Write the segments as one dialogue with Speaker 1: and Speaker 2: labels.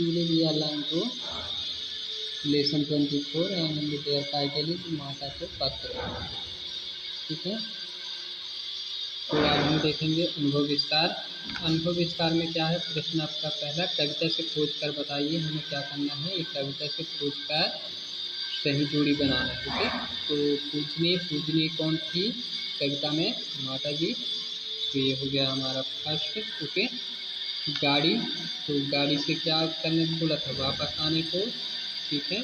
Speaker 1: इसीलिए we are learn to lesson 24 and their title is माता को पत्र। ठीक है, तो आज हम देखेंगे अनुभव विस्तार। अनुभव विस्तार में क्या है, प्रश्न आपका पहला, कविता से खोज कर बताइए। हमें क्या करना है, एक कविता से खोज कर सही जोड़ी बनाना है। ओके, तो पूजनीय कौन थी कविता में, माता जी। तो ये हो गया हमारा फर्स्ट। ओके, गाड़ी, तो गाड़ी से क्या करने को बोला था, वापस आने को। ठीक है,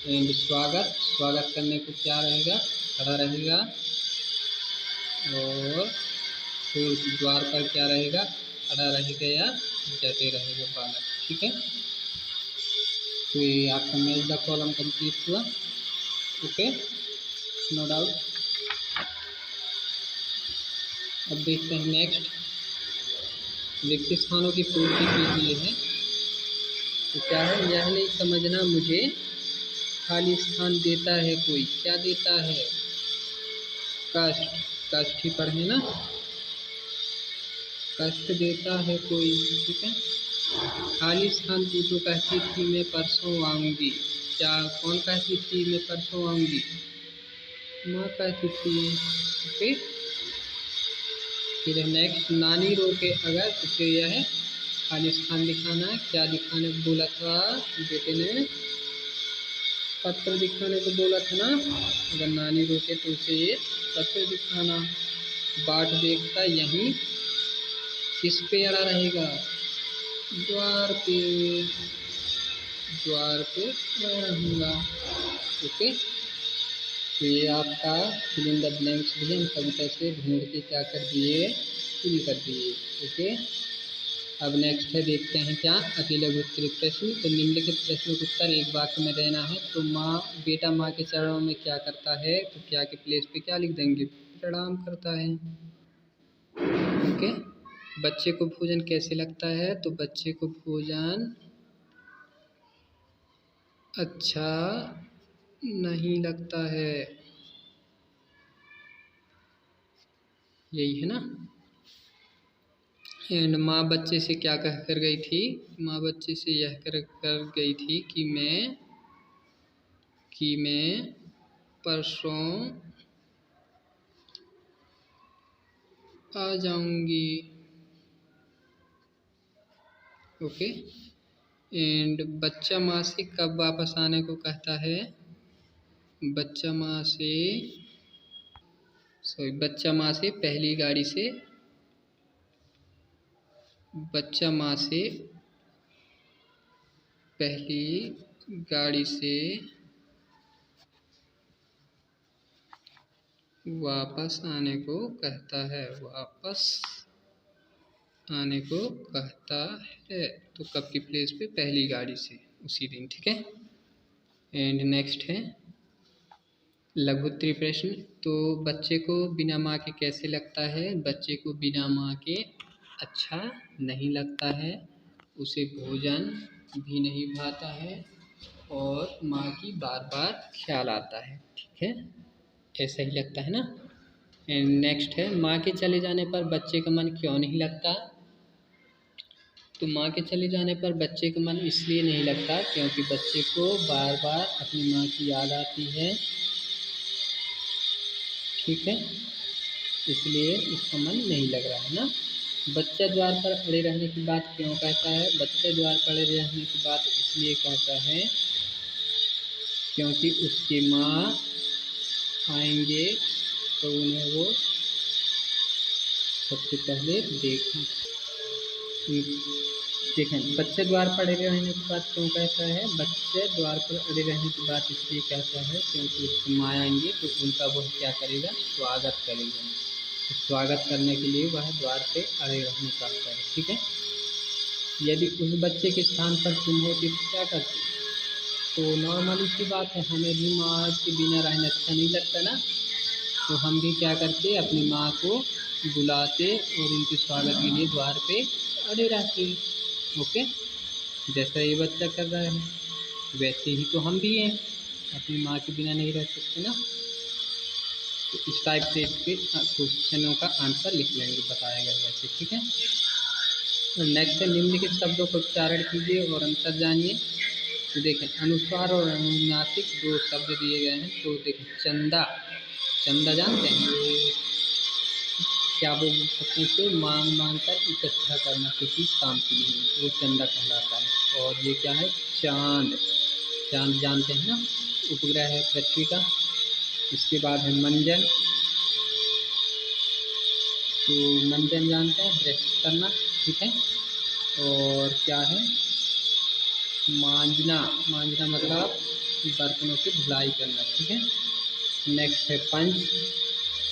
Speaker 1: एंड स्वागत करने को क्या रहेगा, खड़ा रहेगा। और द्वार पर क्या रहेगा, खड़ा रहेगा या डटे रहेगा बालक। ठीक है, तो ये आपका मैच द कॉलम कंप्लीट हुआ। Okay, no doubt. अब देखते हैं नेक्स्ट, रिक्त स्थानों की पूर्ति कीजिए है। तो क्या है, यह नहीं समझना मुझे खाली स्थान देता है कोई, क्या देता है, कष्ट। कष्ट ही पढ़े ना, कष्ट देता है कोई। ठीक है, खाली स्थान तू तो कहती थी मैं परसों आऊँगी, क्या कौन कहती थी मैं परसों आऊँगी, माँ कहती थी। ओके, फिर नेक्स्ट, नानी रोके अगर, तो यह है खाली स्थान दिखाना है। क्या दिखाने को बोला था, बेटे ने पत्र दिखाने को बोला था ना, अगर नानी रोके तो उसे ये पत्र दिखाना। बाट देखता यहीं किस पे अड़ा रहेगा, द्वार पे, द्वार पे अड़ा रहूँगा। ओके, तो ये आपका फिल इन द ब्लैंक्स भी हम कविता से ढूंढ के क्या कर दिए, फिल कर दिए। ओके, अब नेक्स्ट है, देखते हैं क्या, अति लघु उत्तरीय प्रश्न। तो निम्नलिखित प्रश्नों का उत्तर एक वाक्य में देना है। तो बेटा माँ के चरणों में क्या करता है, तो क्या के प्लेस पे क्या लिख देंगे, प्रणाम करता है। ओके, बच्चे को भोजन कैसे लगता है, तो बच्चे को भोजन अच्छा नहीं लगता है, यही है ना। एंड माँ बच्चे से क्या कह कर गई थी, माँ बच्चे से यह कर गई थी कि मैं परसों आ जाऊंगी। ओके, एंड बच्चा माँ से कब वापस आने को कहता है, बच्चा माँ से पहली गाड़ी से, बच्चा माँ से पहली गाड़ी से वापस आने को कहता है, वापस आने को कहता है। तो कब की प्लेस पे, पहली गाड़ी से, उसी दिन। ठीक है, एंड नेक्स्ट है लघु उत्तरीय प्रश्न। तो बच्चे को बिना माँ के कैसे लगता है, बच्चे को बिना माँ के अच्छा नहीं लगता है, उसे भोजन भी नहीं भाता है और माँ की बार बार ख्याल आता है। ठीक है, ऐसा ही लगता है ना। एंड नेक्स्ट है, माँ के चले जाने पर बच्चे का मन क्यों नहीं लगता। तो माँ के चले जाने पर बच्चे का मन इसलिए नहीं लगता क्योंकि बच्चे को बार बार अपनी माँ की याद आती है। ठीक है, इसलिए उसका मन नहीं लग रहा है ना। बच्चा द्वार पर अड़े रहने की बात क्यों कहता है, बच्चा द्वार पर अड़े रहने की बात इसलिए कहता है क्योंकि उसकी माँ आएंगे तो उन्हें वो सबसे पहले देखें। बच्चे द्वार पर अड़े रहने की बात क्यों कहता है, बच्चे द्वार पर अड़े रहने की बात इसलिए कहता है क्योंकि उसकी माँ आएंगी तो उनका वह क्या करेगा, स्वागत करेगा। तो स्वागत करने के लिए वह द्वार पे अड़े रहना चाहता है। ठीक है, यदि उस बच्चे के स्थान पर तुम होती तो क्या करती, तो नॉर्मली सी बात है, हमें भी माँ के बिना रहना अच्छा नहीं लगता ना, तो हम भी क्या करते, अपनी माँ को बुलाते और उनके स्वागत के लिए द्वार पे अड़े रहते। ओके, जैसा ये बच्चा कर रहा है वैसे ही तो हम भी हैं, अपनी माँ के बिना नहीं रह सकते ना। तो इस टाइप से इसके क्वेश्चनों का आंसर लिख लेंगे, बताया गया वैसे। ठीक है, नेक्स्ट है निम्नलिखित शब्दों का उच्चारण कीजिए और अंतर जानिए। तो देखें अनुस्वार और अनुनासिक दो शब्द दिए गए हैं। तो देखें चंदा, चंदा जानते हैं वो क्या बोल सकते हैं कि मांग मांग कर इकट्ठा करना किसी काम के लिए, वो चंदा कहलाता है। और ये क्या है चांद, चांद जानते हैं ना उपग्रह है पृथ्वी का। इसके बाद है मंजन, तो मंजन जानते हैं ब्रश करना, ठीक है। और क्या है मांजना, मांजना मतलब बर्तनों की धुलाई करना, ठीक है। नेक्स्ट है पंच,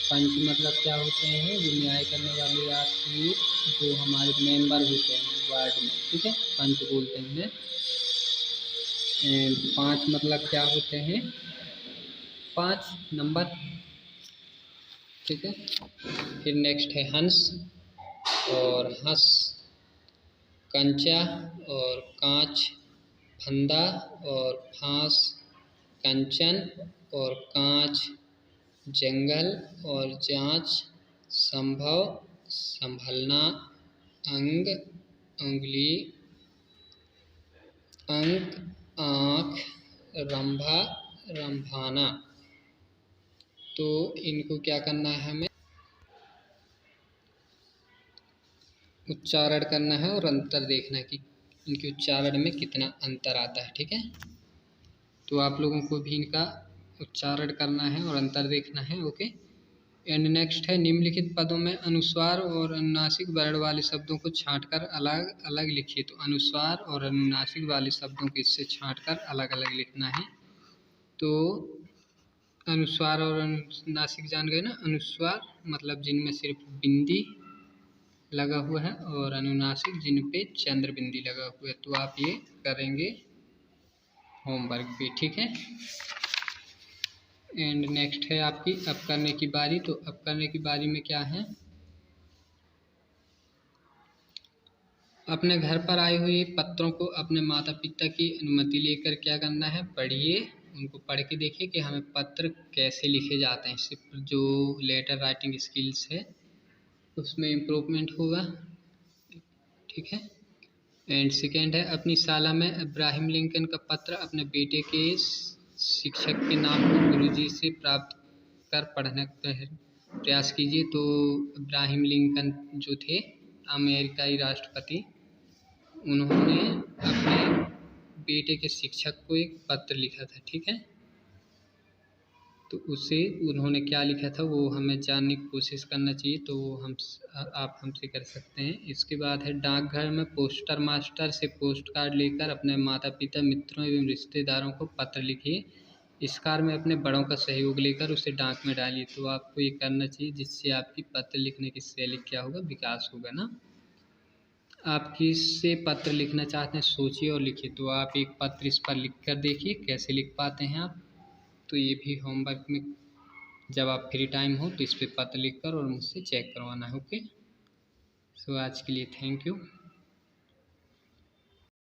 Speaker 1: पंच मतलब क्या होते हैं जो न्याय करने वाले या फिर जो हमारे मेंबर होते हैं वार्ड में, ठीक है, पंच बोलते हैं उन्हें। पाँच मतलब क्या होते हैं 5 नंबर, ठीक है। फिर नेक्स्ट है हंस और हंस, कंचा और कांच, फंदा और फांस, कंचन और कांच, जंगल और जांच, संभव संभलना, अंग उंगली, अंक आँख, रंभा रंभाना। तो इनको क्या करना है हमें उच्चारण करना है और अंतर देखना है कि इनके उच्चारण में कितना अंतर आता है, ठीक है। तो आप लोगों को भी इनका उच्चारण करना है और अंतर देखना है, ओके। एंड नेक्स्ट है निम्नलिखित पदों में अनुस्वार और अनुनासिक वर्ण वाले शब्दों को छांटकर अलग अलग लिखिए। तो अनुस्वार और अनुनासिक वाले शब्दों को इससे छांटकर अलग अलग लिखना है। तो अनुस्वार और अनुनासिक जान गए ना, अनुस्वार मतलब जिनमें सिर्फ बिंदी लगा हुआ है और अनुनासिक जिन पे चंद्र बिंदी लगा हुआ है। तो आप ये करेंगे होमवर्क पे, ठीक है। एंड नेक्स्ट है आपकी अब करने की बारी। तो अब करने की बारी में क्या है अपने घर पर आए हुए पत्रों को अपने माता पिता की अनुमति लेकर क्या करना है पढ़िए, उनको पढ़ के देखिए कि हमें पत्र कैसे लिखे जाते हैं। इससे जो लेटर राइटिंग स्किल्स है उसमें इम्प्रूवमेंट होगा, ठीक है। एंड सेकेंड है अपनी शाला में अब्राहम लिंकन का पत्र अपने बेटे के शिक्षक के नाम को गुरुजी से प्राप्त कर पढ़ने का प्रयास कीजिए। तो अब्राहम लिंकन जो थे अमेरिकाई राष्ट्रपति, उन्होंने अपने बेटे के शिक्षक को एक पत्र लिखा था, ठीक है। तो उसे उन्होंने क्या लिखा था वो हमें जानने की कोशिश करना चाहिए। तो हम आप हमसे कर सकते हैं। इसके बाद है डाकघर में पोस्टर मास्टर से पोस्ट कार्ड लेकर अपने माता पिता मित्रों एवं रिश्तेदारों को पत्र लिखिए। इस कार्य में अपने बड़ों का सहयोग लेकर उसे डाक में डालिए। तो आपको ये करना चाहिए जिससे आपकी पत्र लिखने की शैली क्या होगा विकास होगा ना। आप किससे पत्र लिखना चाहते हैं सोचिए और लिखिए। तो आप एक पत्र इस पर लिख कर देखिए कैसे लिख पाते हैं आप। तो ये भी होमवर्क में जब आप फ्री टाइम हो तो इस पर पत्र लिख कर और मुझसे चेक करवाना है, ओके। सो आज के लिए थैंक यू।